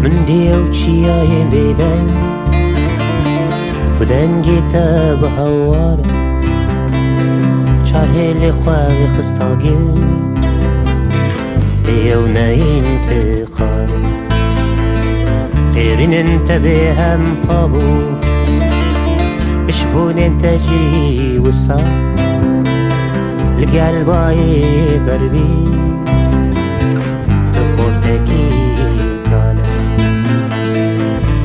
من ديو چیای بیدن بدنگی تا بهوار چاره لخواه خستاگی دیو نین تخار غيرين انت بهم طابو اشبون انت جي وصار القلب عاي قربي تخوفتكي قال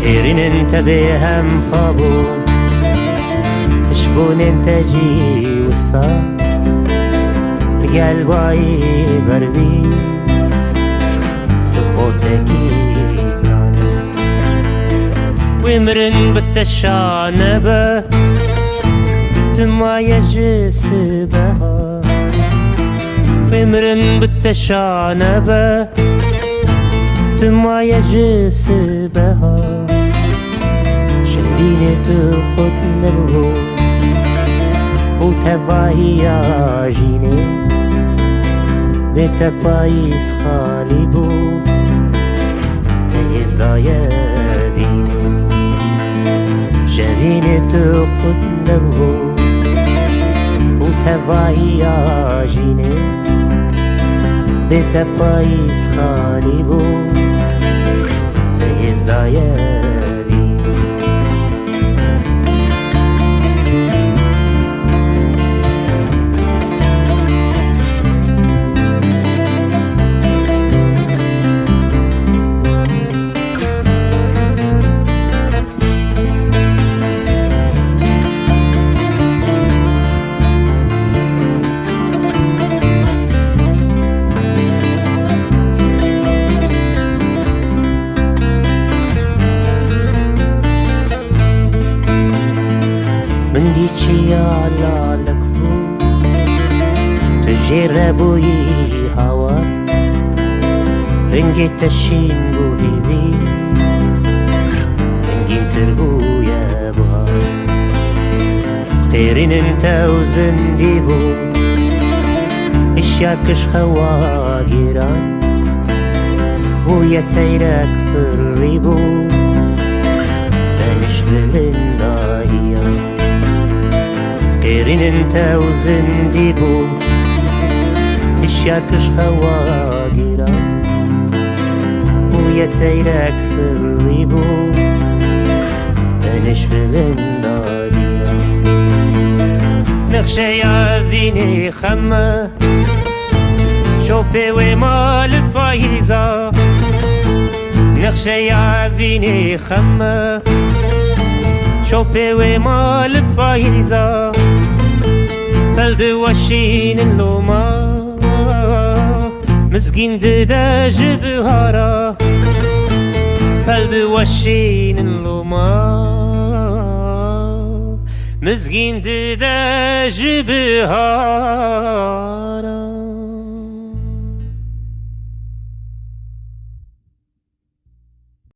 غيرين انت بهم طابو اشبون انت جي وصار القلب عاي قربي تخوفتكي ومرن بالتشانبة دما يجسبها ومرن بالتشانبة دما يجسبها شهرين تخد نبو وتفاهي عجيني بتفايس خالبو تيز ضايبيني شهرين تخد نبو وتفاهي عجيني بتفايس خالبو تيز ضايبيني من دي چيا لالك بو تجربوي هوا رنجي تشين بو هيدي رنجي تربو يا بها غيرين انت وزندي بو اشياكش خوا جيران ويا تيرك في الريبو بلش بالنداهية غيرين انت وزندي بو اشياكش خواجرة ويا تيرك في الريبو انش بالناهية نخشى يا ذيني خمة شوفي ومال بايزة نخشى يا ذيني خمة شوفي ومال بايزة فلد وشين اللوما مسكين داج بهارا فلد وشين اللوما مسكين داج بهارا